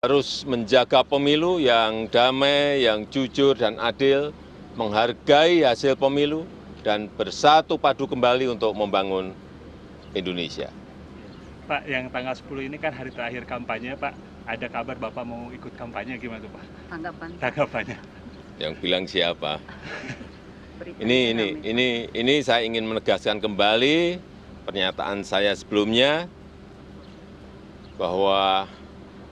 harus menjaga pemilu yang damai, yang jujur dan adil, menghargai hasil pemilu, dan bersatu padu kembali untuk membangun Indonesia. Pak, yang tanggal 10 ini kan hari terakhir kampanye, Pak. Ada kabar Bapak mau ikut kampanye, gimana Pak? Tanggapannya. Yang bilang siapa? Ini saya ingin menegaskan kembali pernyataan saya sebelumnya bahwa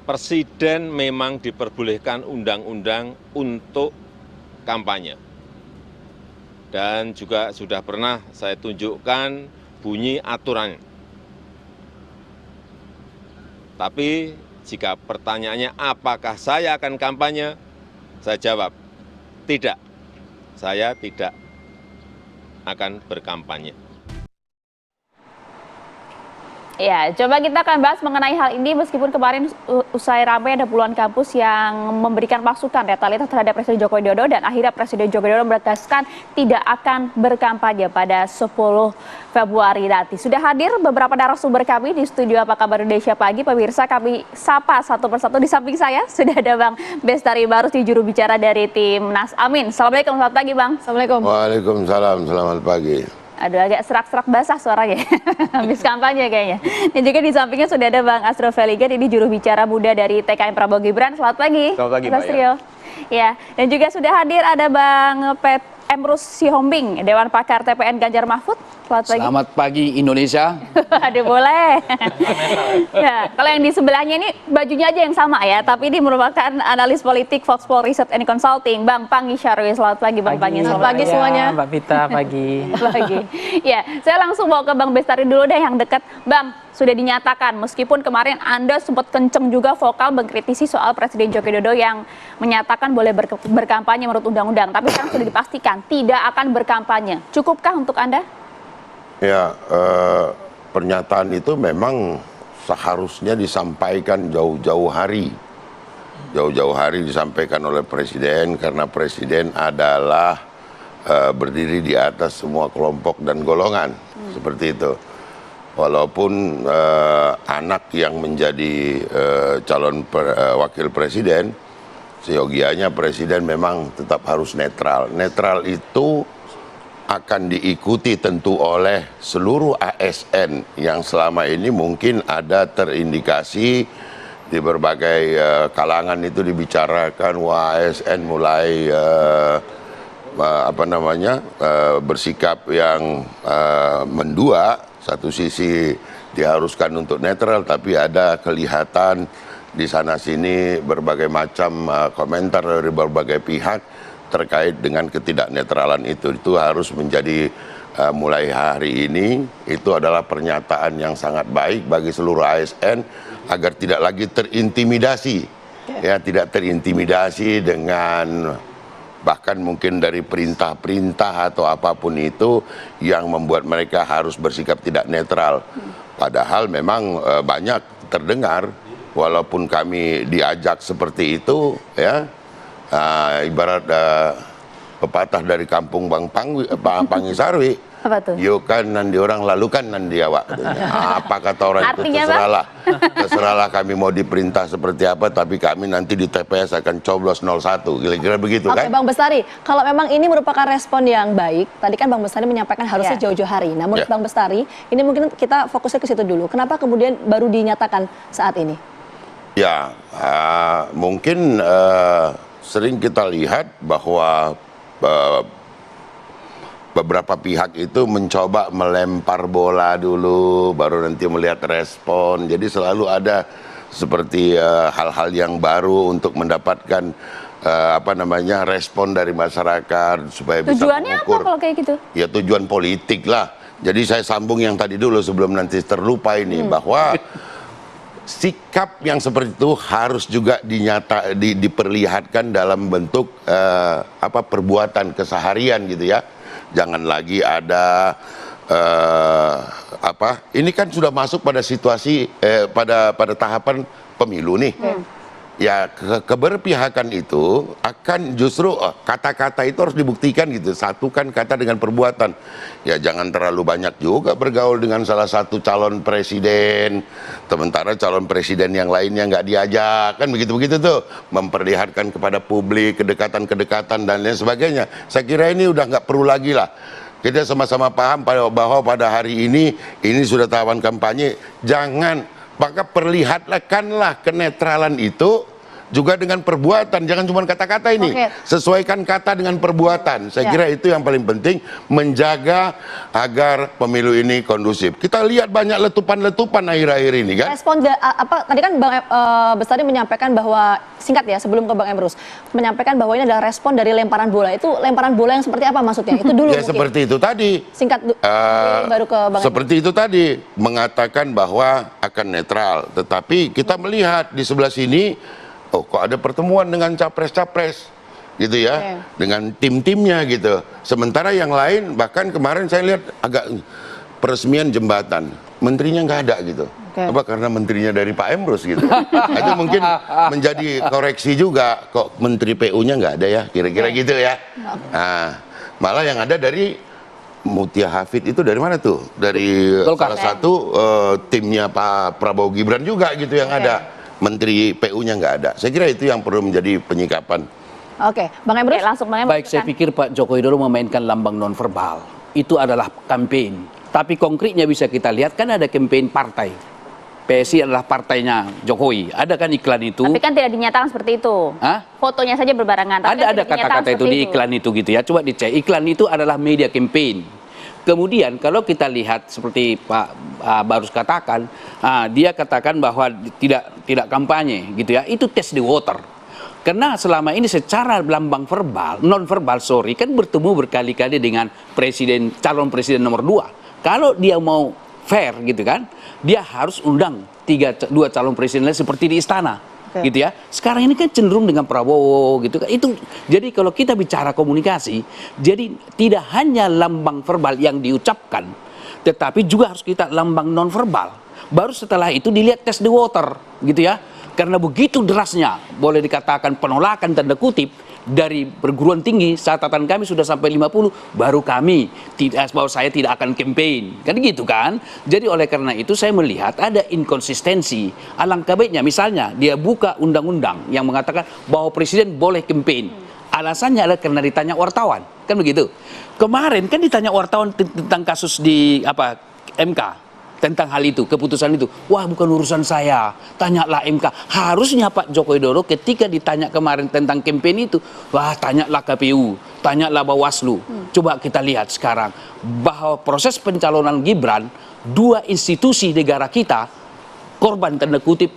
Presiden memang diperbolehkan undang-undang untuk kampanye. Dan juga sudah pernah saya tunjukkan bunyi aturannya. Tapi jika pertanyaannya apakah saya akan kampanye, saya jawab, tidak. Saya tidak akan berkampanye. Ya, coba kita akan bahas mengenai hal ini meskipun kemarin usai ramai ada puluhan kampus yang memberikan masukan retalitas terhadap Presiden Joko Widodo dan akhirnya Presiden Joko Widodo menegaskan tidak akan berkampanye pada 10 Februari nanti. Sudah hadir beberapa narasumber kami di studio Apa Kabar Indonesia Pagi. Pemirsa, kami sapa satu persatu. Di samping saya sudah ada Bang Bestari Barus, juru bicara dari Timnas Amin. Assalamualaikum, selamat pagi Bang. Assalamualaikum. Waalaikumsalam, selamat pagi. Aduh, agak serak-serak basah suaranya, habis kampanye kayaknya. Dan juga di sampingnya sudah ada Bang Astro Veligan, ini juru bicara muda dari TKM Prabowo Gibran. Selamat pagi. Selamat pagi, Mas Trio. Ya, dan juga sudah hadir ada Bang Emrus Sihombing, Dewan Pakar TPN Ganjar Mahfud. Selamat pagi. Selamat pagi Indonesia. Aduh, boleh. Ya, kalau yang di sebelahnya ini bajunya aja yang sama ya, tapi ini merupakan analis politik Foxpol Research and Consulting, Bang Panggi Syarwi. Selamat pagi Bang Panggi. Selamat pagi semuanya. Mbak Vita, pagi. Pagi. Ya, saya langsung bawa ke Bang Bestari dulu deh yang dekat. Bang, sudah dinyatakan meskipun kemarin Anda sempat kenceng juga vokal mengkritisi soal Presiden Joko Widodo yang menyatakan boleh berkampanye menurut undang-undang, tapi sekarang sudah dipastikan tidak akan berkampanye. Cukupkah untuk Anda? Ya, pernyataan itu memang seharusnya disampaikan jauh-jauh hari. Jauh-jauh hari disampaikan oleh Presiden karena Presiden adalah berdiri di atas semua kelompok dan golongan. Seperti itu. Walaupun anak yang menjadi calon wakil presiden, seyogianya presiden memang tetap harus netral. Netral itu akan diikuti tentu oleh seluruh ASN yang selama ini mungkin ada terindikasi di berbagai kalangan itu dibicarakan, wah ASN mulai bersikap yang mendua. Satu sisi diharuskan untuk netral, tapi ada kelihatan di sana-sini berbagai macam komentar dari berbagai pihak terkait dengan ketidaknetralan itu. Itu harus menjadi mulai hari ini, itu adalah pernyataan yang sangat baik bagi seluruh ASN agar tidak lagi terintimidasi. Ya, tidak terintimidasi dengan bahkan mungkin dari perintah-perintah atau apapun itu yang membuat mereka harus bersikap tidak netral. Padahal memang banyak terdengar, walaupun kami diajak seperti itu, ya ibarat pepatah dari kampung Bang Panggi Sarwi. Apa tuh? Yuk kan nanti orang lalu kan nanti awak. Apa kata orang Artinya, itu terserahlah. Terserahlah kami mau diperintah seperti apa, tapi kami nanti di TPS akan coblos 01. Kira-kira begitu kan? Oke, Bang Bestari, kalau memang ini merupakan respon yang baik, tadi kan Bang Bestari menyampaikan harusnya jauh-jauh hari. Namun Bang Bestari, ini mungkin kita fokusnya ke situ dulu. Kenapa kemudian baru dinyatakan saat ini? Ya, mungkin sering kita lihat bahwa beberapa pihak itu mencoba melempar bola dulu, baru nanti melihat respon. Jadi selalu ada seperti hal-hal yang baru untuk mendapatkan respon dari masyarakat supaya bisa mengukur. Tujuannya apa kalau kayak gitu? Ya tujuan politik lah. Jadi saya sambung yang tadi dulu sebelum nanti terlupa ini bahwa sikap yang seperti itu harus juga diperlihatkan dalam bentuk perbuatan keseharian gitu ya. Jangan lagi ada ini kan sudah masuk pada situasi pada tahapan pemilu nih. ya keberpihakan itu akan justru kata-kata itu harus dibuktikan gitu, satukan kata dengan perbuatan. Ya jangan terlalu banyak juga bergaul dengan salah satu calon presiden, sementara calon presiden yang lainnya nggak diajak, kan begitu-begitu tuh, memperlihatkan kepada publik kedekatan-kedekatan dan lain sebagainya. Saya kira ini udah nggak perlu lagi lah. Kita sama-sama paham bahwa pada hari ini sudah tahapan kampanye, maka perlihatkanlah kenetralan itu juga dengan perbuatan, jangan cuma kata-kata ini. Sesuaikan kata dengan perbuatan. Saya kira itu yang paling penting, menjaga agar pemilu ini kondusif. Kita lihat banyak letupan-letupan akhir-akhir ini kan. Respon tadi kan Bang Bestari menyampaikan bahwa, singkat ya sebelum ke Bang Emrus, menyampaikan bahwa ini adalah respon dari lemparan bola. Itu lemparan bola yang seperti apa maksudnya? Itu dulu ya mungkin. Seperti itu tadi. Singkat baru ke Bang seperti Emrus. itu tadi, mengatakan bahwa akan netral. Tetapi kita melihat di sebelah sini, oh kok ada pertemuan dengan capres-capres gitu ya, dengan tim-timnya gitu. Sementara yang lain, bahkan kemarin saya lihat agak peresmian jembatan, menterinya nggak ada gitu. Apa karena menterinya dari Pak Emrus gitu. Itu mungkin menjadi koreksi juga, kok menteri PU-nya nggak ada ya, kira-kira gitu ya. Nah, malah yang ada dari Mutia Hafid itu dari mana tuh? Dari salah satu timnya Pak Prabowo Gibran juga gitu yang ada. Menteri PU-nya nggak ada. Saya kira itu yang perlu menjadi penyikapan. Oke, Bang Emrus. Langsung Bang Emrus. Baik, saya pikir Pak Joko Widodo memainkan lambang nonverbal. Itu adalah kampanye. Tapi konkretnya bisa kita lihat kan ada kampanye partai. PSI adalah partainya Jokowi. Ada kan iklan itu? Tapi kan tidak dinyatakan seperti itu. Hah? Fotonya saja berbarengan. Tapi Ada kata-kata itu di iklan itu gitu ya. Coba dicek. Iklan itu adalah media campaign. Kemudian kalau kita lihat seperti Pak Barus katakan, dia katakan bahwa tidak kampanye gitu ya. Itu test the water. Karena selama ini secara lambang verbal, non verbal kan bertemu berkali-kali dengan calon presiden nomor 2. Kalau dia mau fair gitu kan, dia harus undang dua calon presiden lain seperti di istana. Gitu ya. Sekarang ini kan cenderung dengan Prabowo gitu kan. Itu jadi kalau kita bicara komunikasi, jadi tidak hanya lambang verbal yang diucapkan, tetapi juga harus kita lambang non verbal. Baru setelah itu dilihat test the water gitu ya. Karena begitu derasnya, boleh dikatakan penolakan tanda kutip dari perguruan tinggi, catatan kami sudah sampai 50, baru bahwa saya tidak akan campaign. Kan gitu kan? Jadi oleh karena itu saya melihat ada inkonsistensi. Alangkah baiknya misalnya dia buka undang-undang yang mengatakan bahwa presiden boleh campaign. Alasannya adalah karena ditanya wartawan. Kan begitu? Kemarin kan ditanya wartawan tentang kasus di MK. Tentang hal itu, keputusan itu. Wah, bukan urusan saya. Tanyalah MK. Harusnya Pak Joko Widodo ketika ditanya kemarin tentang kampanye itu, wah, tanyalah KPU, tanyalah Bawaslu. Coba kita lihat sekarang bahwa proses pencalonan Gibran, dua institusi negara kita korban tanda kutip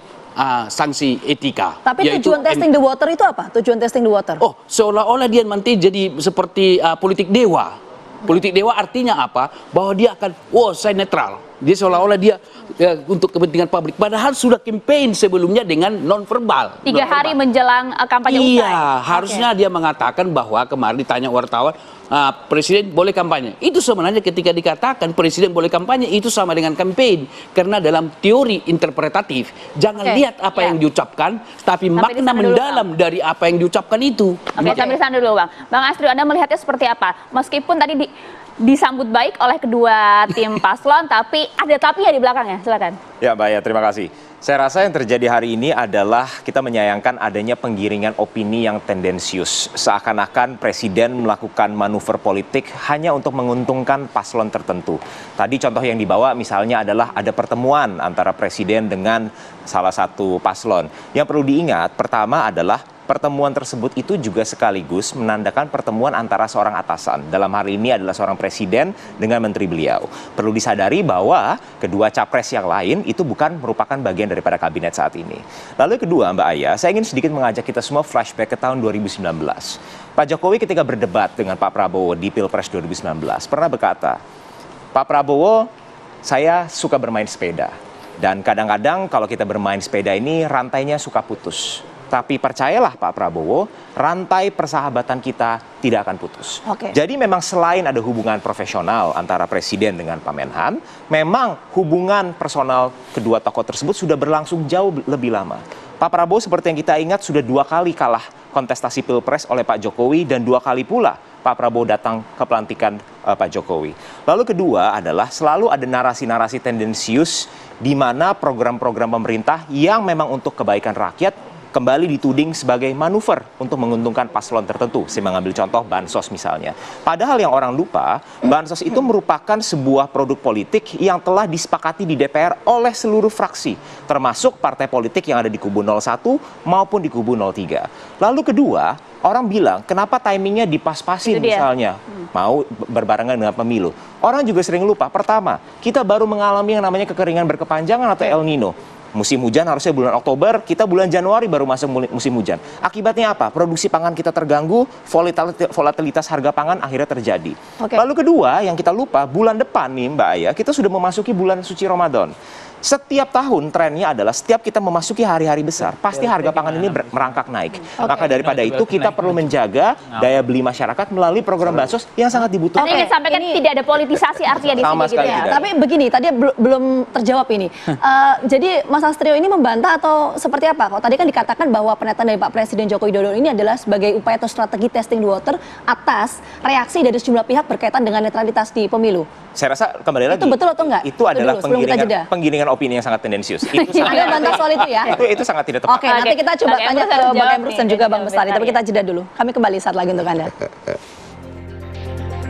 sanksi etika. Tapi tujuan testing the water itu apa? Tujuan testing the water? Oh, seolah-olah dia nanti jadi seperti politik dewa. Politik dewa artinya apa? Bahwa dia akan, saya netral. Dia seolah-olah dia untuk kepentingan publik. Padahal sudah campaign sebelumnya dengan non-verbal. 3 hari menjelang kampanye usai. Iya, harusnya dia mengatakan bahwa kemarin ditanya wartawan, presiden boleh kampanye. Itu sebenarnya ketika dikatakan presiden boleh kampanye, itu sama dengan campaign. Karena dalam teori interpretatif, jangan lihat apa yang diucapkan, tapi makna mendalam dari apa yang diucapkan itu. Sambil sana dulu Bang. Bang Astrio, Anda melihatnya seperti apa? Meskipun tadi disambut baik oleh kedua tim paslon, tapi ada tapinya di belakangnya. Silakan. Ya, Mbak, ya, terima kasih. Saya rasa yang terjadi hari ini adalah kita menyayangkan adanya penggiringan opini yang tendensius. Seakan-akan presiden melakukan manuver politik hanya untuk menguntungkan paslon tertentu. Tadi contoh yang dibawa misalnya adalah ada pertemuan antara presiden dengan salah satu paslon. Yang perlu diingat, pertama adalah pertemuan tersebut itu juga sekaligus menandakan pertemuan antara seorang atasan. Dalam hal ini adalah seorang presiden dengan menteri beliau. Perlu disadari bahwa kedua capres yang lain itu bukan merupakan bagian daripada kabinet saat ini. Lalu kedua, Mbak Aya, saya ingin sedikit mengajak kita semua flashback ke tahun 2019. Pak Jokowi ketika berdebat dengan Pak Prabowo di Pilpres 2019 pernah berkata, Pak Prabowo, saya suka bermain sepeda. Dan kadang-kadang kalau kita bermain sepeda ini rantainya suka putus. Tapi percayalah Pak Prabowo, rantai persahabatan kita tidak akan putus. Jadi memang selain ada hubungan profesional antara Presiden dengan Pak Menhan, memang hubungan personal kedua tokoh tersebut sudah berlangsung jauh lebih lama. Pak Prabowo seperti yang kita ingat sudah 2 kali kalah kontestasi Pilpres oleh Pak Jokowi dan 2 kali pula Pak Prabowo datang ke pelantikan Pak Jokowi. Lalu kedua adalah selalu ada narasi-narasi tendensius di mana program-program pemerintah yang memang untuk kebaikan rakyat kembali dituding sebagai manuver untuk menguntungkan paslon tertentu. Saya mengambil contoh bansos misalnya. Padahal yang orang lupa, bansos itu merupakan sebuah produk politik yang telah disepakati di DPR oleh seluruh fraksi, termasuk partai politik yang ada di kubu 01 maupun di kubu 03. Lalu kedua, orang bilang kenapa timingnya dipas-pasin misalnya, mau berbarengan dengan pemilu. Orang juga sering lupa, pertama, kita baru mengalami yang namanya kekeringan berkepanjangan atau El Nino. Musim hujan harusnya bulan Oktober, kita bulan Januari baru masuk musim hujan. Akibatnya apa? Produksi pangan kita terganggu, volatilitas harga pangan akhirnya terjadi. Lalu kedua, yang kita lupa, bulan depan nih Mbak Aya, kita sudah memasuki bulan suci Ramadan. Setiap tahun trennya adalah setiap kita memasuki hari-hari besar, pasti harga pangan ini merangkak naik. Maka daripada itu kita perlu menjaga daya beli masyarakat melalui program bansos yang sangat dibutuhkan. Ingin sampaikan tidak ada politisasi artinya di sini gitu ya. Tapi begini, tadi belum terjawab ini. Jadi Mas Astrio ini membantah atau seperti apa? Kalau tadi kan dikatakan bahwa pernyataan dari Pak Presiden Joko Widodo ini adalah sebagai upaya atau strategi testing the water atas reaksi dari sejumlah pihak berkaitan dengan netralitas di pemilu. Saya rasa kembali lagi itu betul atau enggak? Itu adalah penggiringan opini yang sangat tendensius. Anda bantah soal itu ya? Itu sangat tidak tepat. Oke, nanti kita coba tanya ke Bang Emrus dan juga Bang Bestari. Tapi kita jeda dulu. Kami kembali saat lagi untuk Anda.